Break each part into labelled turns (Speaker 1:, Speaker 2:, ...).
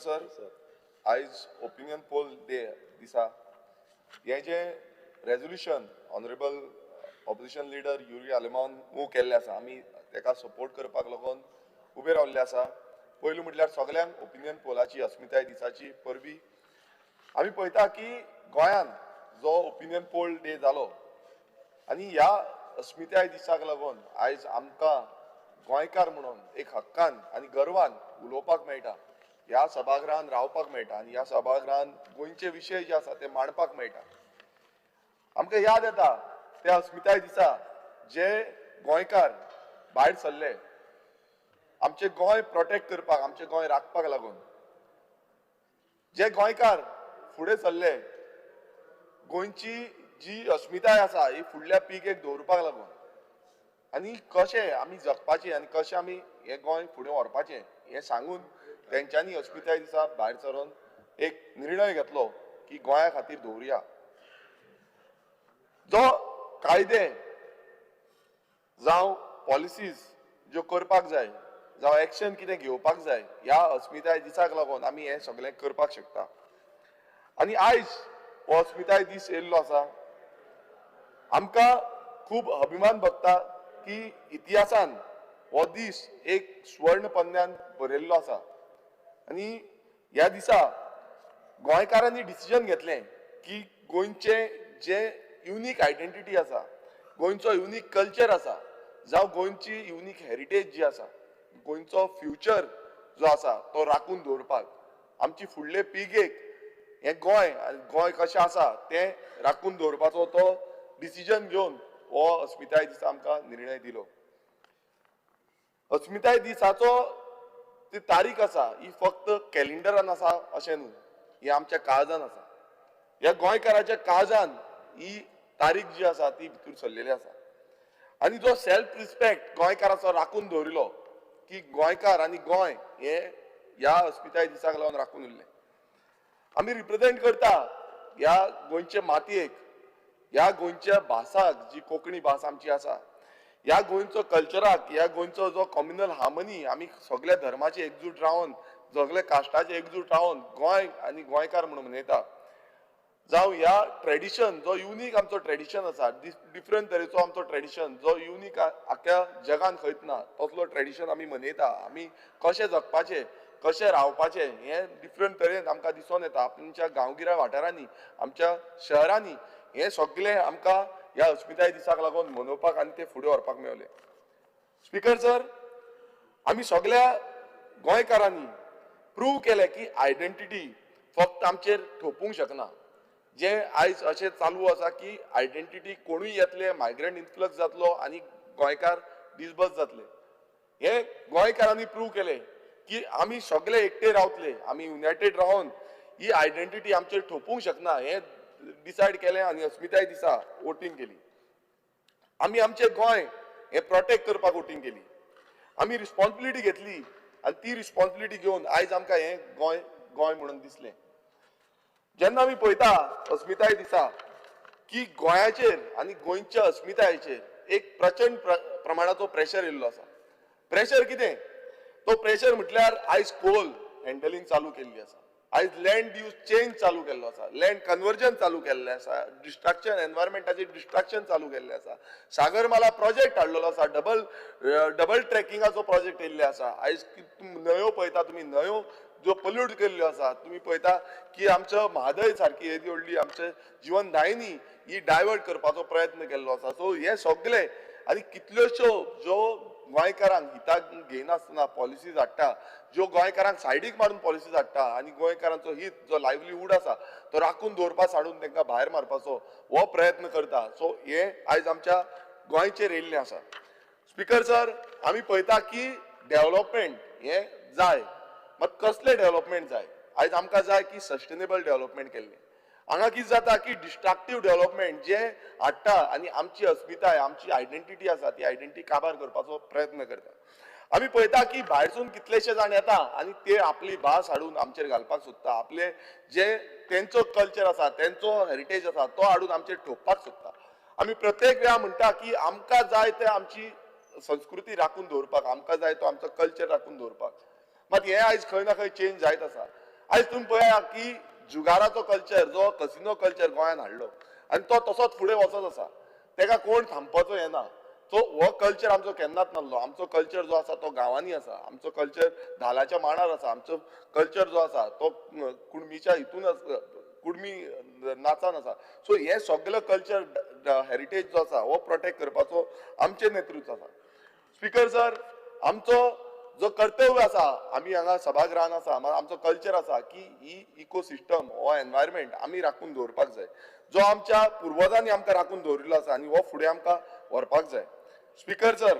Speaker 1: Sir, आयज opinion poll day दिसा हे जे resolution honourable opposition leader Yuri Alemao move केल्ले आसा, आमी तेका सपोर्ट करपाक लागून उबे रावल्ले आसा. पयली म्हटल्यार सगळ्यांक ओपिनियन पोलाची अस्मिताय दिसाची परबी आमी पळयता की गोंयान जो ओपिनियन पोल डे जालो आनी ह्या अस्मिताय दिसाक लागून आयज आमकां गोंयकार म्हणून एक हक्कान आनी गर्वान उलोवपाक मेळटा, ह्या सभागृहान रावपाक मेळटा आनी ह्या सभागृहान गोंयचे विशय जे आसा ते मांडपाक मेळटा. आमकां याद येता त्या अस्मिताय दिसा जे गोंयकार भायर सरले आमचे गोंय प्रोटेक्ट करपाक, आमचे गोंय राखपाक लागून, जे गोंयकार फुडें सरले गोंयची जी अस्मिताय आसा ही फुडल्या पिळगेक दवरपाक लागून आनी कशें आमी जगपाचें आनी कशें आमी हें गोंय फुडें व्हरपाचें हें सांगून तेंच्यांनी अस्मिताय दिसा भायर सरून एक निर्णय घेतलो की गोंया खातीर दवरुया. जो कायदे जावं पॉलिसीज ज्यो करपाक जाय जावं एक्शन कितें घेवपाक जाय ह्या अस्मिताय दिसाक लागून आमी हें सगळें करपाक शकता. आनी आयज हो अस्मिताय दीस येयल्लो आसा, आमकां खूब अभिमान भोगता की इतिहासान हो दीस एक स्वर्ण पन्न्यान बरयल्लो आसा. आनी ह्या दिसा गोंयकारांनी डिसिजन घेतलें की गोंयचे जे युनीक आयडेंटिटी आसा, गोंयचो युनीक कल्चर आसा, जावं गोंयची युनीक हेरिटेज जी आसा, गोंयचो फ्युचर जो आसा तो राखून दवरपाक, आमची फुडले पिळगेक हें गोंय कशें आसा तें राखून दवरपाचो तो डिसिजन घेवन हो अस्मिताय दिसा आमकां निर्णय दिलो. अस्मिताय दिसाचो ती तारीख आसा ही फक्त कॅलेंडरान आसा अशें न्हू, ही आमच्या काळजान आसा. ह्या गोंयकाराच्या काळजान ही तारीख जी आसा ती भितर सरलेली आसा. आनी जो सेल्फ रिस्पेक्ट गोंयकाराचो राखून दवरिलो की गोंयकार आनी गोंय हे ह्या अस्मिताय दिसाक लागून राखून उरले. आमी रिप्रेझेंट करता ह्या गोंयचे मातयेक, ह्या गोंयच्या भासाक जी कोंकणी भास आमची आसा, ह्या गोंयचो कल्चराक, ह्या गोंयचो जो कम्युनल हार्मनी, आमी सगळ्या धर्माचे एकजूट रावन, सगळ्या कास्टाचे एकजूट रावन गोंय आनी गोंयकार म्हणून मनयता. जावं ह्या ट्रेडिशन जो युनीक आमचो ट्रेडिशन आसा, डिफरंट तरेचो आमचो ट्रेडिशन जो युनीक आख्या जगान खंयच ना तसलो ट्रेडिशन आमी मनयता. आमी कशें जगपाचें, कशें रावपाचें हें डिफरंट तरेन आमकां दिसून येता. आमच्या गांवगिऱ्या वाठारांनी, आमच्या शहरांनी हें सगळें आमकां ह्या अस्मिताय दिसाक लागून मनोवपाक आनी ते फुडें व्हरपाक मेळलें. स्पीकर सर, आमी सगळ्या गोंयकारांनी प्रूव केलें की आयडेंटिटी फक्त आमचेर थोपूंक शकना. जे आयज अशें चालू आसा की आयडेंटिटी कोणूय येतले, मायग्रंट इन्फ्लक्स जातलो आनी गोंयकार डिसबस जातले. हे गोंयकारांनी प्रूव केलें की आमी सगळे एकटे रावतले, आमी युनायटेड रावन ही आयडेंटिटी आमचेर थोपूंक शकना हें डिसायड केलें आनी अस्मिताय दिसा वोटींग केली. आमी आमचें गोंय हें प्रोटेक्ट करपाक वोटींग केली. आमी रिस्पॉन्सिबिलिटी घेतली आनी ती रिस्पॉन्सिबिलिटी घेवन आयज आमकां हें गोंय म्हणून दिसलें. जेन्ना आमी पळयता अस्मिताय दिसा की गोंयाचेर आनी गोंयच्या अस्मितायेचेर एक प्रचंड प्रमाणाचो प्रेशर येयल्लो आसा. प्रेशर कितें? तो प्रेशर म्हटल्यार आयज कोल हँडलिंग चालू केल्ली आसा, आयज लँड यूज चेंज चालू केल्लो आसा, लँड कन्वर्जन चालू केल्लें आसा, डिस्ट्रक्शन एनवायरमेंटाचें डिस्ट्रक्शन चालू केल्लें आसा, सागरमाला प्रोजेक्ट हाडलेलो आसा, डबल ट्रॅकिंगाचो प्रोजेक्ट येयल्ले आसा. आयज न्हंयो पळयता तुमी, न्हंयो ज्यो पोल्यूट केल्ल्यो आसा, तुमी पळयता की आमचो म्हादय सारकी येदी व्हडली आमचे जिवनदायिनी ही डायवर्ट करपाचो प्रयत्न केल्लो आसा. सो हे सगळे आनी कितल्योश्यो ज्यो गोंयकारांक हिताक घेयनासतना पॉलिसीज हाडटा, ज्यो गोंयकारांक सायडीक मारून पॉलिसीज हाडटा आनी गोंयकारांचो हीत जो लायव्हलीहूड आसा तो राखून दवरपा साडून तांकां भायर मारपाचो हो प्रयत्न करता. सो हे आयज आमच्या गोंयचेर येयल्लें आसा. स्पीकर सर, आमी पळयता की डेव्हलपमेंट हें जाय, मात कसलें डेव्हलपमेंट जाय? आयज आमकां जाय की सस्टेनेबल डेव्हलपमेंट केल्लें. हांगा कितें जाता की डिस्ट्रक्टीव डेव्हलपमेंट जे हाडटा आनी आमची अस्मिताय, आमची आयडेंटिटी आसा ती आयडेंटिटी काबार करपाचो प्रयत्न करता. आमी पळयता की भायरसून कितलेशे जाण येता आनी ते आपली भास हाडून आमचेर घालपाक सोदता, आपले जे तेंचो कल्चर आसा, तेंचो हेरिटेज आसा तो हाडून आमचेर थोपपाक सोदता. आमी प्रत्येक वेळा म्हणटा की आमकां जाय ते आमची संस्कृती राखून दवरपाक, आमकां जाय तो आमचो कल्चर राखून दवरपाक. मात हें आयज खंय ना खंय चेंज जायत आसा. आयज तुम्ही पळया की जुगाराचो कल्चर जो कसिनो कल्चर गोंयान हाडलो आनी तो तसोच फुडें वचत आसा, तेका कोण थांबपाचो येना. सो हो कल्चर आमचो केन्नाच नासलो. आमचो कल्चर जो आसा तो गांवांनी आसा, आमचो कल्चर धालाच्या मांडार आसा, आमचो कल्चर जो आसा तो कुणबीच्या हितून कुणबी नाचान आसा. सो हे सगळे कल्चर हेरिटेज जो आसा हो प्रोटेक्ट करपाचो आमचे नेतृत्व आसा. स्पीकर सर, आमचो जो कर्तव्य आसा, आमी हांगा सभागृहान आसा, आमचो कल्चर आसा की ही इकोसिस्टम हो एनवायरमेंट आमी राखून दवरपाक जाय, जो आमच्या पुर्वजांनी आमकां राखून दवरिल्लो आसा आनी हो फुडें आमकां व्हरपाक जाय. स्पीकर सर,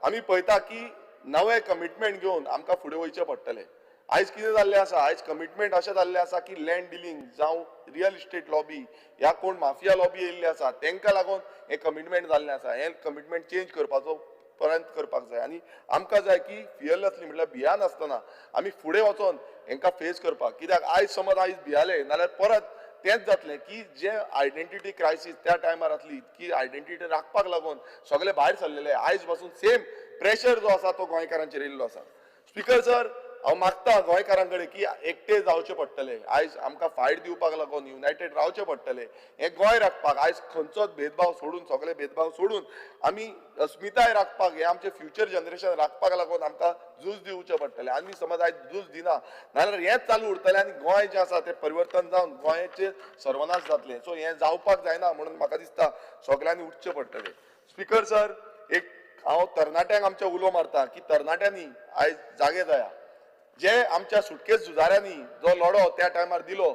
Speaker 1: आमी पळयता की नवे कमिटमेंट घेवन आमकां फुडें वयचें पडटलें. आयज कितें जाल्लें आसा, आयज कमिटमेंट अशें जाल्लें आसा की लँड डिलिंग जावं रियल इस्टेट लॉबी ह्या कोण माफिया लॉबी येयल्ली आसा तांकां लागून हें कमिटमेंट जाल्लें आसा. हें कमिटमेंट चेंज करपाचो प्रयत्न करपाक जाय आनी आमकां जाय की फियरलेसली म्हटल्यार भिया नासतना आमी फुडें वचोन हांकां फेस करपाक. कित्याक आयज समज आयज भियाले नाल्यार परत तेंच जातलें की जे आयडेंटिटी क्रायसीस त्या टायमार आसली की आयडेंटिटी राखपाक लागून सगळे भायर सरलेले, आयज पासून सेम प्रेशर जो आसा तो गोंयकारांचेर येयल्लो आसा. स्पीकर सर, हांव मागता गोंयकारां कडेन की एकटे जावचे पडटले. आयज आमकां फायट दिवपाक लागून युनायटेड रावचे पडटले. हें गोंय राखपाक आयज खंयचोच भेदभाव सोडून, सगळे भेदभाव सोडून आमी अस्मिताय राखपाक, हे आमचे फ्युचर जनरेशन राखपाक लागून आमकां झूज दिवचें पडटलें. आमी समज आयज झूज दिना नाल्यार हेंच चालू उरतलें आनी गोंय जें आसा तें परिवर्तन जावन गोंयचें सर्वनाश जातलें. सो हें जावपाक जायना म्हणून म्हाका दिसता सगळ्यांनी उठचें पडटलें. स्पीकर सर, एक हांव तरणाट्यांक आमच्या उलो मारता की तरणाट्यांनी आयज जागे जाया. जे आमच्या सुटकेस झुजाऱ्यांनी जो लढो त्या टायमार दिलो,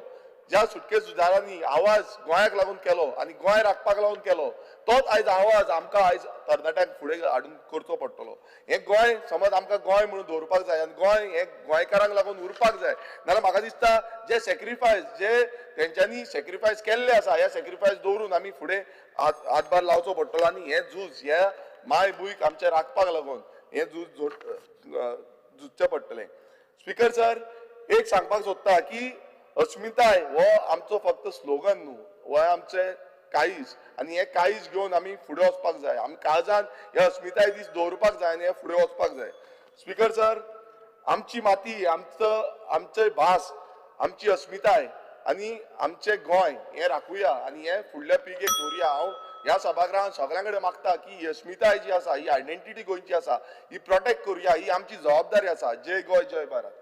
Speaker 1: ज्या सुटकेस झुजाऱ्यांनी आवाज गोंयाक लागून केलो आनी गोंय राखपाक लागून केलो, तोच आयज आवाज आमकां आयज तरणाट्यांक फुडें हाडून करचो पडटलो. हें गोंय समज आमकां गोंय म्हणून दवरपाक जाय आनी गोंय हें गोंयकारांक लागून उरपाक जाय, नाल्यार म्हाका दिसता जे सॅक्रिफायस जे तेंच्यांनी सॅक्रिफायस केल्ले आसा, ह्या सॅक्रिफायस दवरून आमी फुडें हातभार लावचो पडटलो आनी हें झूज ह्या माय भूंयक आमच्या राखपाक लागून हें झूज झुजचें पडटलें. स्पीकर सर, एक सांगपाक सोदता की अस्मिताय हो आमचो फक्त स्लोगन न्हू, हो आमचे काळीज आनी हें काळीज घेवन आमी फुडें वचपाक जाय. आमी काळजान हे अस्मिताय दीस दवरपाक जाय आनी हे फुडें वचपाक जाय. स्पीकर सर, आमची माती, आमचे भास, आमची अस्मिताय आनी आमचें गोंय हें राखुया आनी हें फुडल्या पिळगेक दवरुया. हांव ह्या सभागृहान सगळ्यां कडेन मागता की ही अस्मिताय जी आसा, ही आयडेंटिटी गोंयची आसा, ही प्रोटेक्ट करुया. ही आमची जबाबदारी आसा. जय गोंय, जय भारत.